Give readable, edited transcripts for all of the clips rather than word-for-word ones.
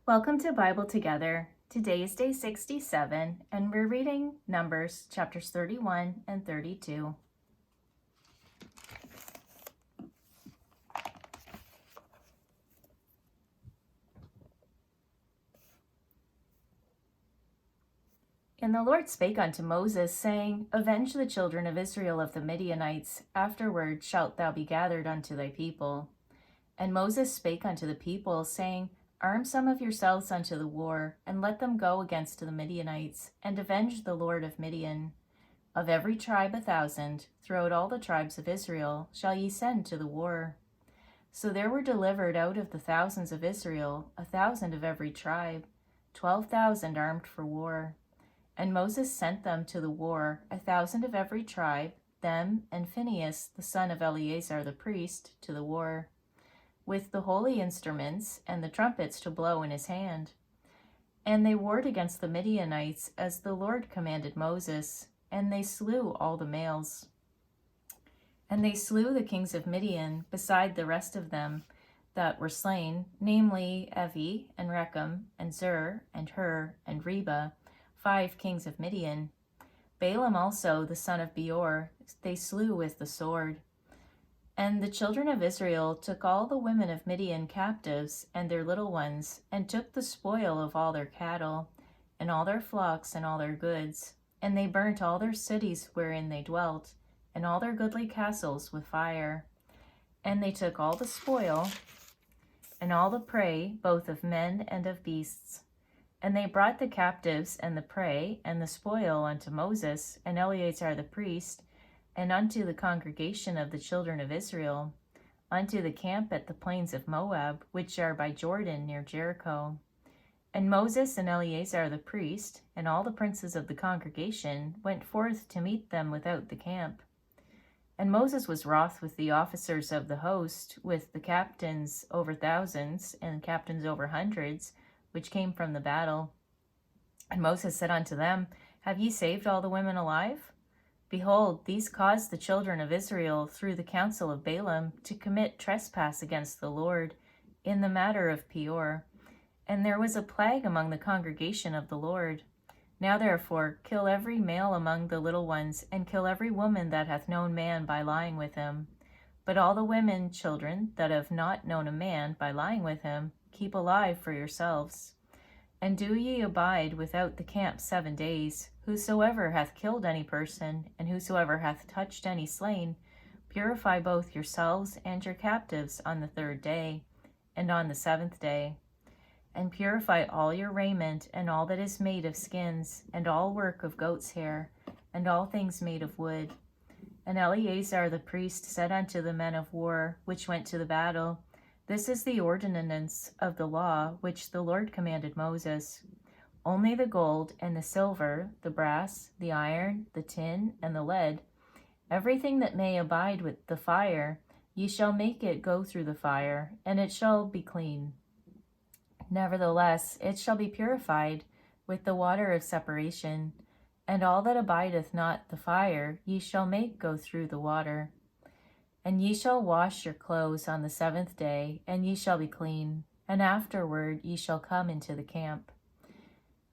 Welcome to Bible Together. Today is day 67, and we're reading Numbers chapters 31 and 32. And the Lord spake unto Moses, saying, Avenge the children of Israel of the Midianites. Afterward shalt thou be gathered unto thy people. And Moses spake unto the people, saying, Arm some of yourselves unto the war, and let them go against the Midianites, and avenge the Lord of Midian. Of every tribe 1,000, throughout all the tribes of Israel, shall ye send to the war. So there were delivered out of the thousands of Israel 1,000 of every tribe, 12,000 armed for war. And Moses sent them to the war, 1,000 of every tribe, them and Phinehas the son of Eleazar the priest, to the war, with the holy instruments and the trumpets to blow in his hand. And they warred against the Midianites as the Lord commanded Moses, and they slew all the males. And they slew the kings of Midian, beside the rest of them that were slain, namely Evi, and Rechem, and Zur, and Hur, and Reba, 5 kings of Midian. Balaam also, the son of Beor, they slew with the sword. And the children of Israel took all the women of Midian captives, and their little ones, and took the spoil of all their cattle, and all their flocks, and all their goods. And they burnt all their cities wherein they dwelt, and all their goodly castles with fire. And they took all the spoil, and all the prey, both of men and of beasts. And they brought the captives and the prey and the spoil unto Moses and Eleazar the priest, and unto the congregation of the children of Israel, unto the camp at the plains of Moab, which are by Jordan near Jericho. And Moses and Eleazar the priest, and all the princes of the congregation, went forth to meet them without the camp. And Moses was wroth with the officers of the host, with the captains over thousands, and captains over hundreds, which came from the battle. And Moses said unto them, Have ye saved all the women alive? Behold, these caused the children of Israel, through the counsel of Balaam, to commit trespass against the Lord, in the matter of Peor. And there was a plague among the congregation of the Lord. Now therefore kill every male among the little ones, and kill every woman that hath known man by lying with him. But all the women children that have not known a man by lying with him, keep alive for yourselves. And do ye abide without the camp 7 days. Whosoever hath killed any person, and whosoever hath touched any slain, purify both yourselves and your captives on the 3rd day, and on the 7th day. And purify all your raiment, and all that is made of skins, and all work of goat's hair, and all things made of wood. And Eleazar the priest said unto the men of war, which went to the battle, This is the ordinance of the law which the Lord commanded Moses. Only the gold and the silver, the brass, the iron, the tin, and the lead, everything that may abide with the fire, ye shall make it go through the fire, and it shall be clean. Nevertheless, it shall be purified with the water of separation, and all that abideth not the fire ye shall make go through the water. And ye shall wash your clothes on the 7th day, and ye shall be clean, and afterward ye shall come into the camp.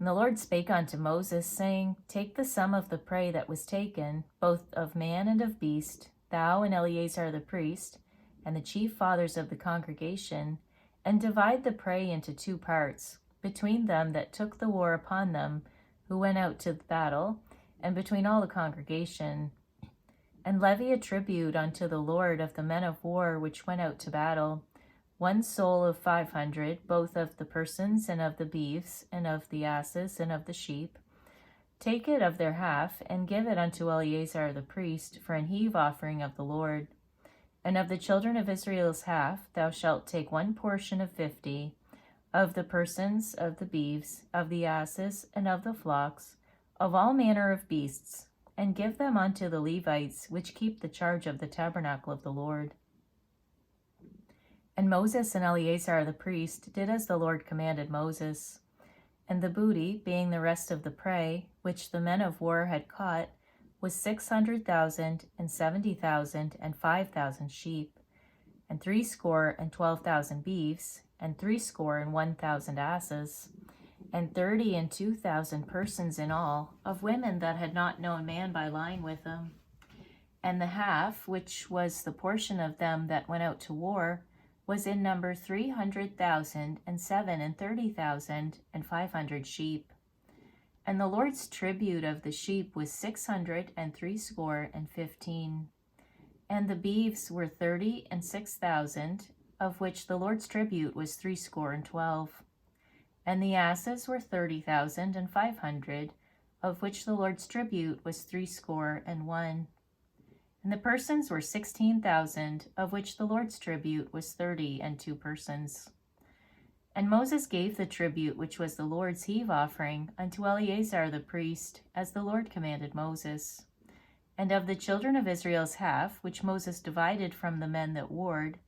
And the Lord spake unto Moses, saying, Take the sum of the prey that was taken, both of man and of beast, thou and Eleazar the priest, and the chief fathers of the congregation, and divide the prey into 2 parts, between them that took the war upon them, who went out to the battle, and between all the congregation. And levy a tribute unto the Lord of the men of war which went out to battle, 1 soul of 500, both of the persons and of the beeves, and of the asses, and of the sheep. Take it of their half, and give it unto Eleazar the priest for an heave offering of the Lord. And of the children of Israel's half thou shalt take 1 portion of 50, of the persons, of the beeves, of the asses, and of the flocks, of all manner of beasts, and give them unto the Levites, which keep the charge of the tabernacle of the Lord. And Moses and Eleazar the priest did as the Lord commanded Moses. And the booty, being the rest of the prey, which the men of war had caught, was 600,000, and 70,000, and 5,000 sheep, and 70,000 beeves, and 61,000 asses, and 32,000 persons in all, of women that had not known man by lying with them. And the half, which was the portion of them that went out to war, was in number 300,000, and 37,500 sheep. And the Lord's tribute of the sheep was 615. And the beeves were 36,000, of which the Lord's tribute was 12. And the asses were 30,500, of which the Lord's tribute was 61. And the persons were 16,000, of which the Lord's tribute was 32 persons. And Moses gave the tribute, which was the Lord's heave offering, unto Eleazar the priest, as the Lord commanded Moses. And of the children of Israel's half, which Moses divided from the men that warred,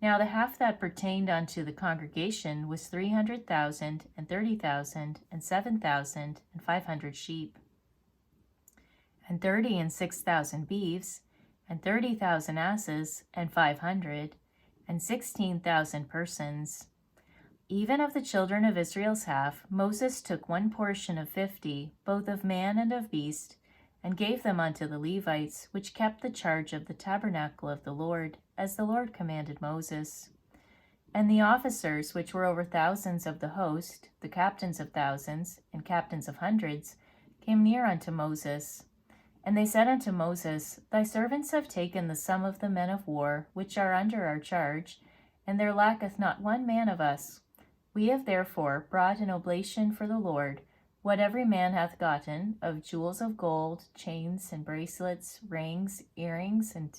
now the half that pertained unto the congregation was 300,000, and 30,000, and 7,500 sheep, and 36,000 beeves, and 30,000 asses, and 500, and 16,000 persons. Even of the children of Israel's half, Moses took one portion of 50, both of man and of beast, and gave them unto the Levites, which kept the charge of the tabernacle of the Lord, as the Lord commanded Moses. And the officers, which were over thousands of the host, the captains of thousands, and captains of hundreds, came near unto Moses. And they said unto Moses, Thy servants have taken the sum of the men of war, which are under our charge, and there lacketh not one man of us. We have therefore brought an oblation for the Lord, what every man hath gotten, of jewels of gold, chains and bracelets, rings, earrings, and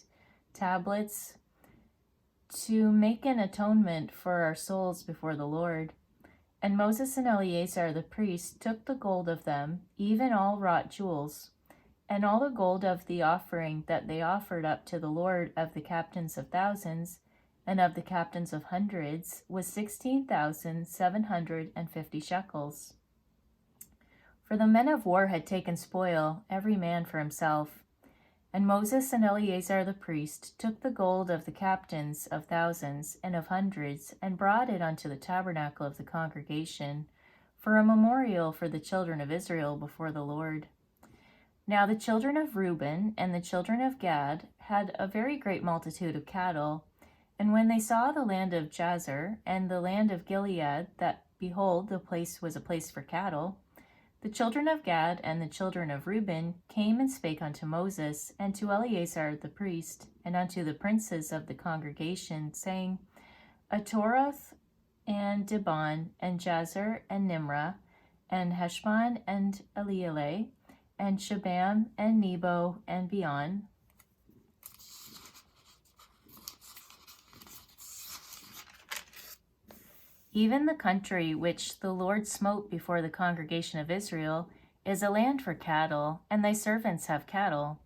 tablets, to make an atonement for our souls before the Lord. And Moses and Eleazar the priest took the gold of them, even all wrought jewels, and all the gold of the offering that they offered up to the Lord of the captains of thousands, and of the captains of hundreds, was 16,750 shekels. For the men of war had taken spoil, every man for himself. And Moses and Eleazar the priest took the gold of the captains of thousands and of hundreds, and brought it unto the tabernacle of the congregation, for a memorial for the children of Israel before the Lord. Now the children of Reuben and the children of Gad had a very great multitude of cattle. And when they saw the land of Jazer and the land of Gilead, that, behold, the place was a place for cattle, the children of Gad and the children of Reuben came and spake unto Moses, and to Eleazar the priest, and unto the princes of the congregation, saying, Atoroth and Dibon, and Jazer, and Nimrah, and Heshbon, and Elealeh, and Shebam, and Nebo, and Beon, even the country which the Lord smote before the congregation of Israel is a land for cattle, and thy servants have cattle.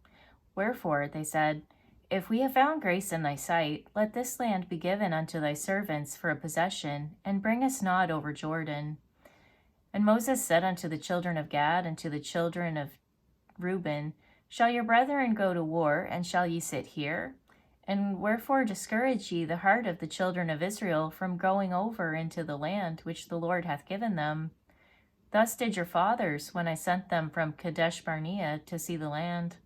Wherefore, they said, If we have found grace in thy sight, let this land be given unto thy servants for a possession, and bring us not over Jordan. And Moses said unto the children of Gad and to the children of Reuben, Shall your brethren go to war, and shall ye sit here? And wherefore discourage ye the heart of the children of Israel from going over into the land which the Lord hath given them? Thus did your fathers, when I sent them from Kadesh Barnea to see the land.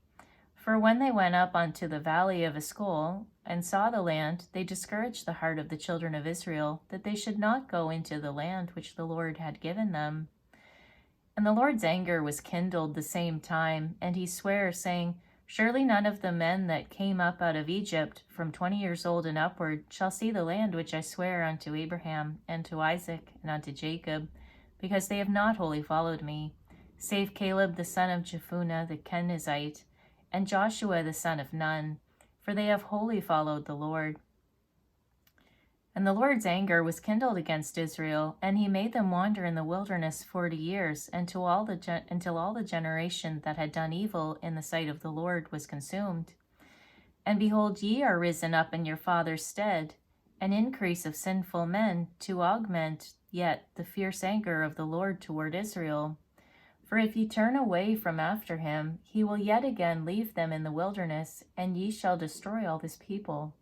For when they went up unto the valley of Escol, and saw the land, they discouraged the heart of the children of Israel, that they should not go into the land which the Lord had given them. And the Lord's anger was kindled the same time, and he sware, saying, Surely none of the men that came up out of Egypt from 20 years old and upward shall see the land which I swear unto Abraham, and to Isaac, and unto Jacob, because they have not wholly followed me, save Caleb the son of Jephunneh the Kenizzite, and Joshua the son of Nun, for they have wholly followed the Lord. And the Lord's anger was kindled against Israel, and he made them wander in the wilderness 40 years, until all the generation that had done evil in the sight of the Lord was consumed. And behold, ye are risen up in your father's stead, an increase of sinful men, to augment yet the fierce anger of the Lord toward Israel. For if ye turn away from after him, he will yet again leave them in the wilderness, and ye shall destroy all this people.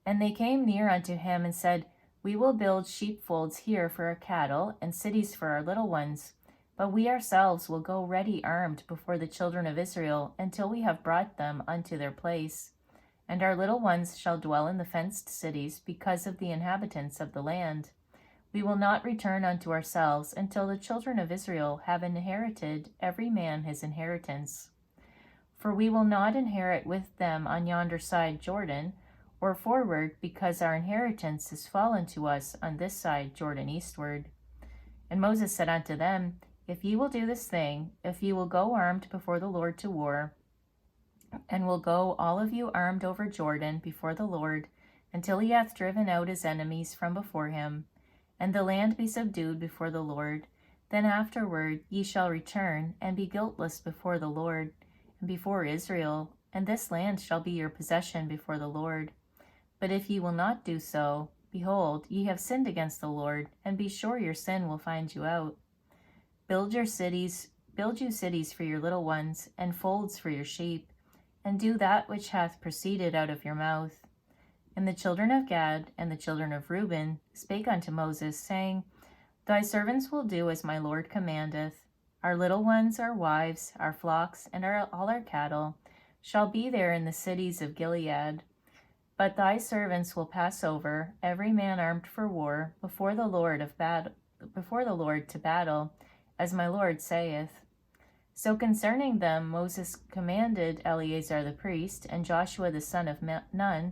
And they came near unto him and said, We will build sheepfolds here for our cattle and cities for our little ones, but we ourselves will go ready armed before the children of Israel until we have brought them unto their place. And our little ones shall dwell in the fenced cities because of the inhabitants of the land. We will not return unto ourselves until the children of Israel have inherited every man his inheritance. For we will not inherit with them on yonder side Jordan, or forward, because our inheritance is fallen to us on this side Jordan eastward. And Moses said unto them, If ye will do this thing, if ye will go armed before the Lord to war, and will go all of you armed over Jordan before the Lord, until he hath driven out his enemies from before him, and the land be subdued before the Lord, then afterward ye shall return, and be guiltless before the Lord, and before Israel, and this land shall be your possession before the Lord. But if ye will not do so, behold, ye have sinned against the Lord, and be sure your sin will find you out. Build you cities for your little ones, and folds for your sheep, and do that which hath proceeded out of your mouth. And the children of Gad and the children of Reuben spake unto Moses, saying, Thy servants will do as my Lord commandeth. Our little ones, our wives, our flocks, and all our cattle shall be there in the cities of Gilead. But thy servants will pass over, every man armed for war, before the Lord to battle, as my Lord saith. So concerning them Moses commanded Eleazar the priest, and Joshua the son of Nun,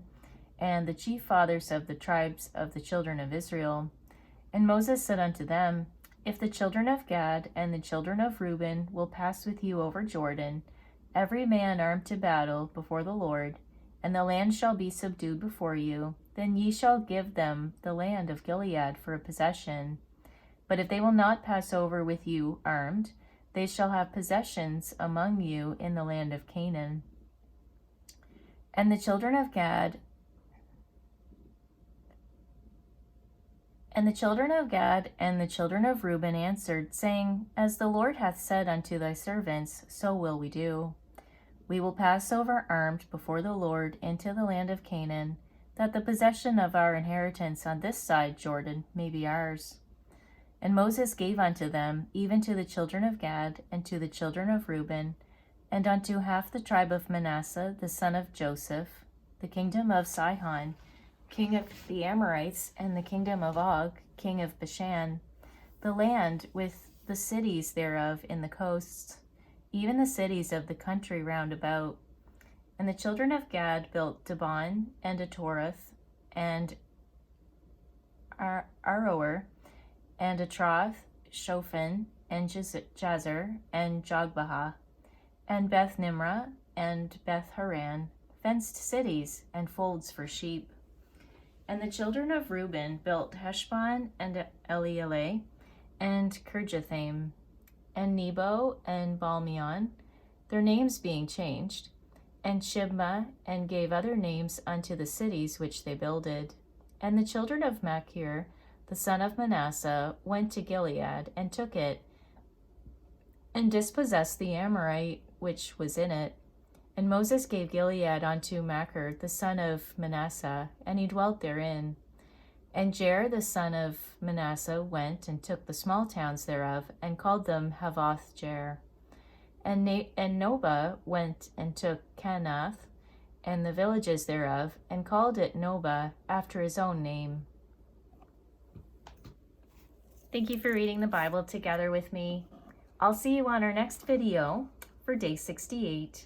and the chief fathers of the tribes of the children of Israel. And Moses said unto them, If the children of Gad and the children of Reuben will pass with you over Jordan, every man armed to battle before the Lord, and the land shall be subdued before you, then ye shall give them the land of Gilead for a possession. But if they will not pass over with you armed, they shall have possessions among you in the land of Canaan. And the children of Gad and the children of Reuben answered, saying, As the Lord hath said unto thy servants, so will we do. We will pass over armed before the Lord into the land of Canaan, that the possession of our inheritance on this side Jordan may be ours. And Moses gave unto them, even to the children of Gad, and to the children of Reuben, and unto half the tribe of Manasseh, the son of Joseph, the kingdom of Sihon, king of the Amorites, and the kingdom of Og, king of Bashan, the land with the cities thereof in the coasts, even the cities of the country round about. And the children of Gad built Dibon, and Atoreth, and Aroer, and Atroth, Shophan, and Jazer, and Jogbehah, and Beth Nimrah, and Beth Haran, fenced cities, and folds for sheep. And the children of Reuben built Heshbon, and Elealeh, and Kirjathaim, and Nebo, and Balmeon, their names being changed, and Shibmah, and gave other names unto the cities which they builded. And the children of Machir, the son of Manasseh, went to Gilead, and took it, and dispossessed the Amorite which was in it. And Moses gave Gilead unto Machir, the son of Manasseh, and he dwelt therein. And Jair, the son of Manasseh, went and took the small towns thereof, and called them Havoth Jair. And Nobah went and took Canath, and the villages thereof, and called it Nobah, after his own name. Thank you for reading the Bible together with me. I'll see you on our next video for day 68.